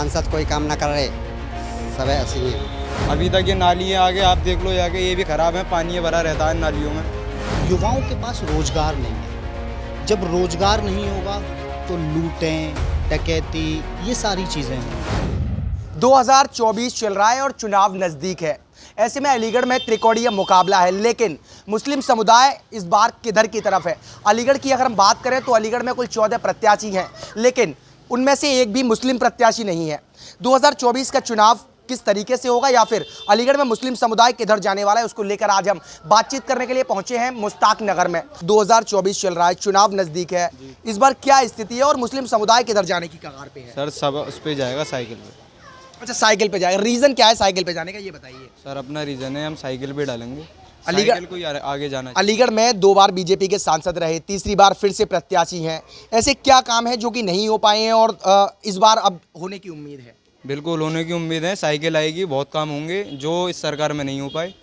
सांसद कोई काम ना कर रहे, सब ऐसे ही हैं। अभी तक ये नालियाँ आगे आप देख लो जाके, ये भी खराब है, पानी भरा रहता है नालियों में। युवाओं के पास रोजगार नहीं है। जब रोजगार नहीं होगा तो लूटें, डकैती, ये सारी चीज़ें होंगी। 2024 चल रहा है और चुनाव नज़दीक है। ऐसे में अलीगढ़ में त्रिकोणीय मुकाबला है, लेकिन मुस्लिम समुदाय इस बार किधर की तरफ है? अलीगढ़ की अगर हम बात करें तो अलीगढ़ में कुल 14 प्रत्याशी हैं, लेकिन उनमें से एक भी मुस्लिम प्रत्याशी नहीं है। 2024 का चुनाव किस तरीके से होगा या फिर अलीगढ़ में मुस्लिम समुदाय किधर जाने वाला है, उसको लेकर आज हम बातचीत करने के लिए पहुंचे हैं मुश्ताक नगर में। 2024 चल रहा है, चुनाव नज़दीक है, इस बार क्या स्थिति है और मुस्लिम समुदाय किधर जाने की कगार पे है? सर सब उस पर जाएगा, साइकिल पे। अच्छा, साइकिल पे जाएगा। रीज़न क्या है साइकिल पे जाने का, ये बताइए। सर अपना रीज़न है, हम साइकिल पे डालेंगे। अलीगढ़ साइकिल को ही आगे जाना चाहिए। अलीगढ़ में 2 बार बीजेपी के सांसद रहे, तीसरी बार फिर से प्रत्याशी हैं। ऐसे क्या काम है जो कि नहीं हो पाए हैं और इस बार अब होने की उम्मीद है? बिल्कुल होने की उम्मीद है, साइकिल आएगी, बहुत काम होंगे जो इस सरकार में नहीं हो पाए।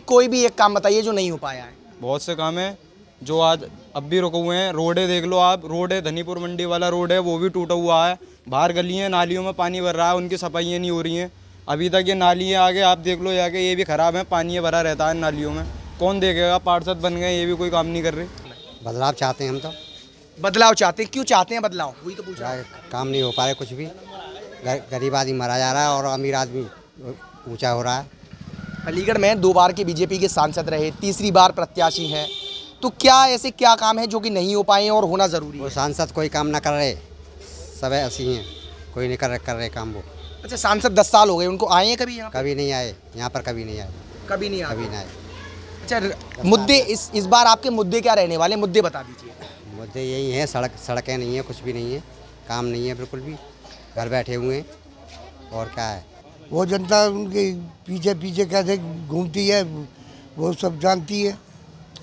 कोई भी एक काम बताइए जो नहीं हो पाया है। बहुत से काम है जो आज अब भी रुके हुए हैं। रोडें देख लो आप, रोड है धनीपुर मंडी वाला रोड है, वो भी टूटा हुआ है। बाहर गलियाँ नालियों में पानी भर रहा है, उनकी सफाइयाँ नहीं हो रही हैं। अभी तक ये नालियाँ आगे आप देख लो जाके, ये भी खराब है, पानी भरा रहता है नालियों में। कौन देखेगा? पार्षद बन गए, ये भी कोई काम नहीं कर रहे। बदलाव चाहते हैं हम तो। बदलाव चाहते हैं, क्यों चाहते हैं बदलाव? वही तो पूछ रहा हूं। काम नहीं हो पा रहे कुछ भी। गरीब आदमी मरा जा रहा है और अमीर आदमी ऊंचा हो रहा है। अलीगढ़ में 2 बार के बीजेपी के सांसद रहे, तीसरी बार प्रत्याशी हैं, तो क्या ऐसे क्या काम है जो कि नहीं हो पाए हैं और होना ज़रूरी वो है? सांसद कोई काम ना कर रहे, सब ऐसे ही हैं, कोई नहीं कर रहे काम वो। अच्छा, सांसद 10 साल हो गए, उनको आए हैं कभी यहाँ? कभी नहीं आए यहाँ पर, कभी नहीं आए, कभी नहीं आए। कभी नहीं आए। अच्छा, मुद्दे इस बार आपके मुद्दे क्या रहने वाले, मुद्दे बता दीजिए। मुद्दे यही हैं, सड़कें नहीं है, कुछ भी नहीं है, काम नहीं है बिल्कुल भी, घर बैठे हुए हैं, और क्या है। वो जनता उनके पीछे पीछे कैसे घूमती है वो सब जानती है।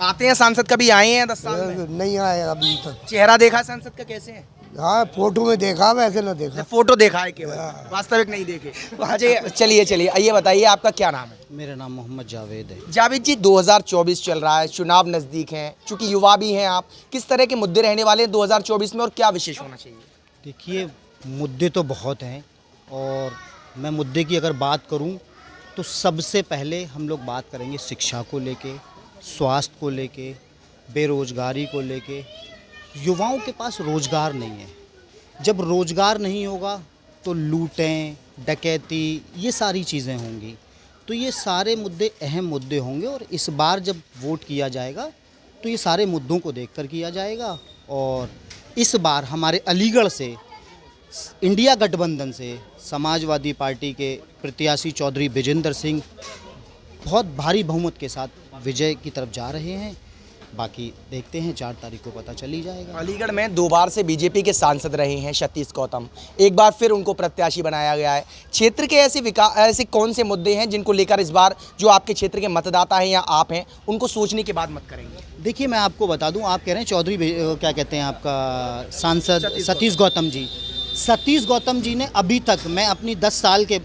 आते हैं सांसद, कभी आए हैं 10 साल में? नहीं आए अभी तक। चेहरा देखा है सांसद का, कैसे है? हाँ, फोटो में देखा, वैसे ना देखा। फोटो देखा है केवल, वास्तविक नहीं देखे। चलिए ये बताइए, आपका क्या नाम है? मेरा नाम मोहम्मद जावेद है। जावेद जी, 2024 चल रहा है, चुनाव नज़दीक हैं, चूंकि युवा भी हैं आप, किस तरह के मुद्दे रहने वाले हैं 2024 में और क्या विशेष होना चाहिए? देखिए, मुद्दे तो बहुत हैं और मैं मुद्दे की अगर बात करूं तो सबसे पहले हम लोग बात करेंगे शिक्षा को लेके, स्वास्थ्य को लेके, बेरोजगारी को लेके। युवाओं के पास रोजगार नहीं है। जब रोजगार नहीं होगा तो लूटें, डकैती, ये सारी चीज़ें होंगी। तो ये सारे मुद्दे अहम मुद्दे होंगे और इस बार जब वोट किया जाएगा तो ये सारे मुद्दों को देखकर किया जाएगा। और इस बार हमारे अलीगढ़ से इंडिया गठबंधन से समाजवादी पार्टी के प्रत्याशी चौधरी विजेंद्र सिंह बहुत भारी बहुमत के साथ विजय की तरफ जा रहे हैं। बाकी देखते हैं, 4 तारीख को पता चल ही जाएगा। अलीगढ़ में 2 बार से बीजेपी के सांसद रहे हैं सतीश गौतम, एक बार फिर उनको प्रत्याशी बनाया गया है। क्षेत्र के ऐसे कौन से मुद्दे हैं जिनको लेकर इस बार जो आपके क्षेत्र के मतदाता हैं या आप हैं, उनको सोचने के बाद मत करेंगे? देखिए, मैं आपको बता दूं, आप कह रहे हैं चौधरी क्या कहते हैं आपका सांसद सतीश गौतम जी। सतीश गौतम जी ने अभी तक, मैं अपनी 10 साल के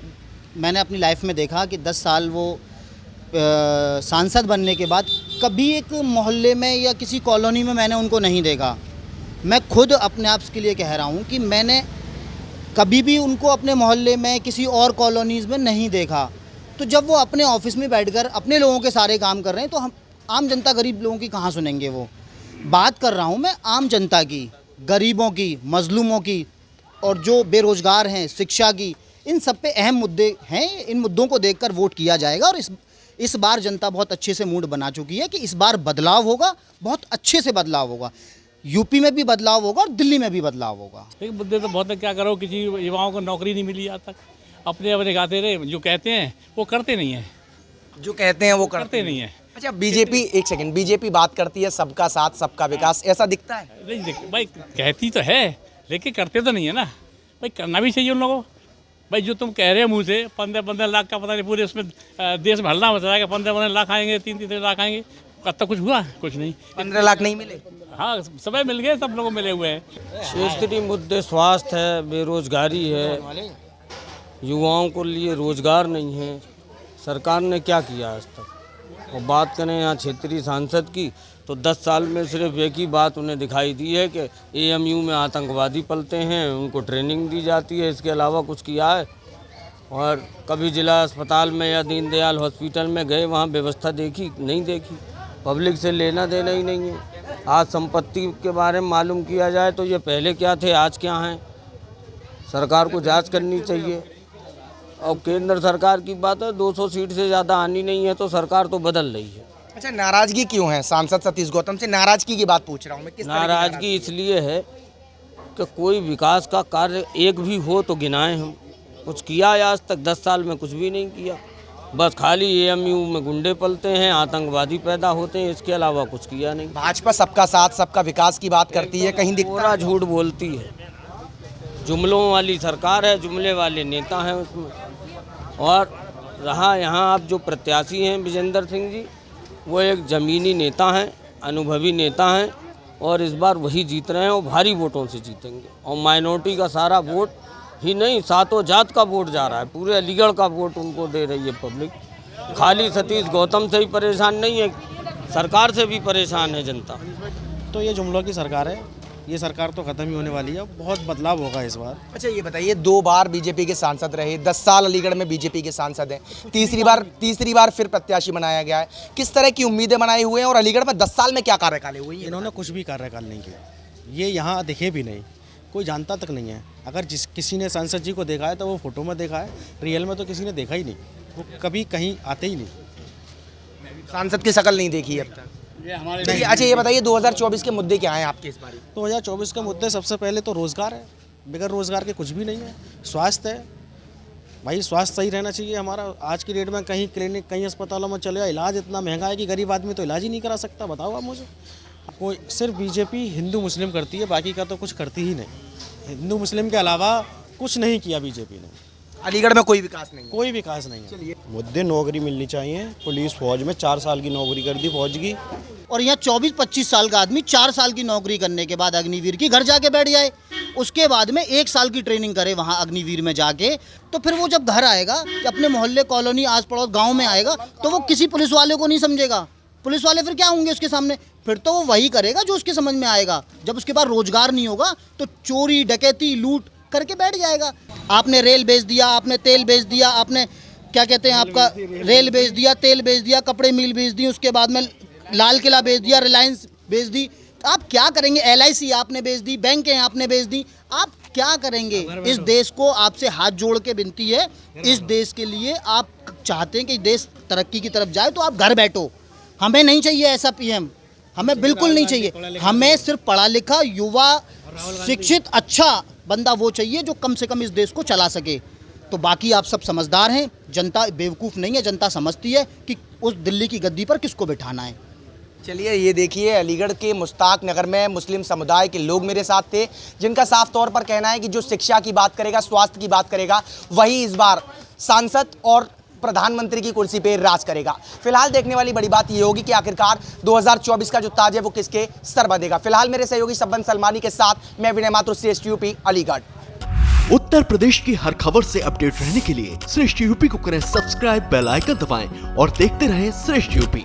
मैंने अपनी लाइफ में देखा कि 10 साल वो सांसद बनने के बाद कभी एक मोहल्ले में या किसी कॉलोनी में मैंने उनको नहीं देखा। मैं खुद अपने आप के लिए कह रहा हूँ कि मैंने कभी भी उनको अपने मोहल्ले में किसी और कॉलोनीज़ में नहीं देखा। तो जब वो अपने ऑफिस में बैठकर अपने लोगों के सारे काम कर रहे हैं तो हम आम जनता, गरीब लोगों की कहाँ सुनेंगे? वो बात कर रहा हूँ मैं आम जनता की, गरीबों की, मजलूमों की, और जो बेरोज़गार हैं, शिक्षा की, इन सब पे अहम मुद्दे हैं। इन मुद्दों को देखकर वोट किया जाएगा और इस बार जनता बहुत अच्छे से मूड बना चुकी है कि इस बार बदलाव होगा, बहुत अच्छे से बदलाव होगा। यूपी में भी बदलाव होगा और दिल्ली में भी बदलाव होगा। एक मुद्दे तो बहुत है, क्या करो, किसी युवाओं को नौकरी नहीं मिली आज तक। अपने गाते रहे, जो कहते हैं वो करते नहीं हैं, जो कहते हैं वो करते नहीं है। अच्छा, बीजेपी, एक सेकंड, बीजेपी बात करती है सबका साथ सबका विकास, ऐसा दिखता है? नहीं भाई, कहती तो है लेकिन करते तो नहीं है ना भाई। करना भी चाहिए उन लोगों को भाई। जो तुम कह रहे हो मुँह से 15-15 लाख का, पता नहीं पूरे इसमें देश में हल्ला मच रहा है कि 15-15 लाख आएंगे, 3-3 लाख आएंगे। कब तक कुछ हुआ? कुछ नहीं। 15 लाख नहीं मिले? हाँ, सब मिल गए, सब लोगों मिले हुए हैं। क्षेत्रीय मुद्दे स्वास्थ्य है, बेरोजगारी है, युवाओं को लिए रोजगार नहीं है। सरकार ने क्या किया आज तक? और बात करें यहाँ क्षेत्रीय सांसद की तो 10 साल में सिर्फ एक ही बात उन्हें दिखाई दी है कि AMU में आतंकवादी पलते हैं, उनको ट्रेनिंग दी जाती है, इसके अलावा कुछ किया है? और कभी जिला अस्पताल में या दीनदयाल हॉस्पिटल में गए, वहाँ व्यवस्था देखी? नहीं देखी। पब्लिक से लेना देना ही नहीं है। आज संपत्ति के बारे में मालूम किया जाए तो ये पहले क्या थे, आज क्या हैं? सरकार को जांच करनी चाहिए। और केंद्र सरकार की बात है, 200 सीट से ज़्यादा आनी नहीं है, तो सरकार तो बदल रही है। अच्छा, नाराजगी क्यों है? सांसद सतीश गौतम से नाराजगी की बात पूछ रहा हूँ मैं। किस तरह की नाराजगी इसलिए है कि कोई विकास का कार्य एक भी हो तो गिनाएं हम। कुछ किया है आज तक? 10 साल में कुछ भी नहीं किया। बस खाली AMU में गुंडे पलते हैं, आतंकवादी पैदा होते हैं, इसके अलावा कुछ किया नहीं। भाजपा सबका साथ सबका विकास की बात करती है, कहीं दिखता पूरा झूठ बोलती है। जुमलों वाली सरकार है, जुमले वाले नेता हैं उसमें। और रहा यहाँ आप जो प्रत्याशी हैं विजेंद्र सिंह जी, वो एक ज़मीनी नेता हैं, अनुभवी नेता हैं, और इस बार वही जीत रहे हैं और भारी वोटों से जीतेंगे। और माइनॉरिटी का सारा वोट ही नहीं, सातों जात का वोट जा रहा है, पूरे अलीगढ़ का वोट उनको दे रही है पब्लिक। खाली सतीश गौतम से ही परेशान नहीं है, सरकार से भी परेशान है जनता। तो ये जुमलों की सरकार है, ये सरकार तो ख़त्म ही होने वाली है, बहुत बदलाव होगा इस बार। अच्छा, ये बताइए, 2 बार बीजेपी के सांसद रहे, 10 साल अलीगढ़ में बीजेपी के सांसद हैं, तीसरी बार फिर प्रत्याशी बनाया गया है। किस तरह की उम्मीदें बनाई हुए हैं और अलीगढ़ में 10 साल में क्या कार्यकाल हुई है? इन्होंने कुछ भी कार्यकाल नहीं किया, ये यहाँ दिखे भी नहीं, कोई जानता तक नहीं है। अगर किसी ने सांसद जी को देखा है तो वो फोटो में देखा है, रियल में तो किसी ने देखा ही नहीं, वो कभी कहीं आते ही नहीं। सांसद की शक्ल नहीं देखी है अब तक। चलिए, अच्छा ये बताइए, 2024 के मुद्दे क्या हैं आपके इस बार? 2024 के मुद्दे सबसे पहले तो रोज़गार है, बगैर रोज़गार के कुछ भी नहीं है। स्वास्थ्य है भाई, स्वास्थ्य सही रहना चाहिए हमारा। आज की डेट में कहीं क्लिनिक, कहीं अस्पतालों में चले जाओ, इलाज इतना महंगा है कि गरीब आदमी तो इलाज ही नहीं करा सकता। बताओ आप मुझे। कोई सिर्फ बीजेपी हिंदू मुस्लिम करती है, बाकी का तो कुछ करती ही नहीं। हिंदू मुस्लिम के अलावा कुछ नहीं किया बीजेपी ने। अलीगढ़ में कोई विकास नहीं है। कोई विकास नहीं है। मुद्दे नौकरी मिलनी चाहिए, पुलिस फौज में 4 साल की नौकरी कर दी फौज की। और यहाँ 24-25 साल का आदमी 4 साल की नौकरी करने के बाद अग्निवीर की घर जाके बैठ जाए, उसके बाद में 1 साल की ट्रेनिंग करे वहाँ अग्निवीर में जाके, तो फिर वो जब घर आएगा, अपने मोहल्ले, कॉलोनी, आस पड़ोस गाँव में आएगा, तो वो किसी पुलिस वाले को नहीं समझेगा। पुलिस वाले फिर क्या होंगे उसके सामने? फिर तो वो वही करेगा जो उसके समझ में आएगा। जब उसके पास रोजगार नहीं होगा तो चोरी, डकैती, लूट करके बैठ जाएगा। आपने रेल बेच दिया, आपने तेल बेच दिया, आपने क्या कहते हैं आपका रेल बेच दिया, तेल बेच दिया, कपड़े मिल बेच दी, उसके बाद में लाल किला बेच दिया, रिलायंस बेच दी। आप क्या करेंगे? LIC आपने बेच दी, बैंकें आपने बेच दी, आप क्या करेंगे? इस देश को आपसे हाथ जोड़ के विनती है, इस देश के लिए आप चाहते हैं कि देश तरक्की की तरफ जाए तो आप घर बैठो। हमें नहीं चाहिए ऐसा PM, हमें बिल्कुल नहीं चाहिए। हमें सिर्फ पढ़ा लिखा, युवा, शिक्षित, अच्छा बंदा वो चाहिए जो कम से कम इस देश को चला सके। तो बाकी आप सब समझदार हैं, जनता बेवकूफ़ नहीं है, जनता समझती है कि उस दिल्ली की गद्दी पर किसको बिठाना है। चलिए, ये देखिए, अलीगढ़ के मुश्ताक नगर में मुस्लिम समुदाय के लोग मेरे साथ थे, जिनका साफ तौर पर कहना है कि जो शिक्षा की बात करेगा, स्वास्थ्य की बात करेगा, वही इस बार सांसद और प्रधानमंत्री की कुर्सी पे राज करेगा। फिलहाल देखने वाली बड़ी बात ये होगी कि आखिरकार 2024 का जो ताज है वो किसके सर बंधेगा। फिलहाल मेरे सहयोगी शब्बन सलमानी के साथ मैं विनय माथुर, श्रेष्ठ यूपी, अलीगढ़। उत्तर प्रदेश की हर खबर से अपडेट रहने के लिए श्रेष्ठ यूपी को करें सब्सक्राइब, बेल आइकन दबाएं और देखते रहें श्रेष्ठ यूपी।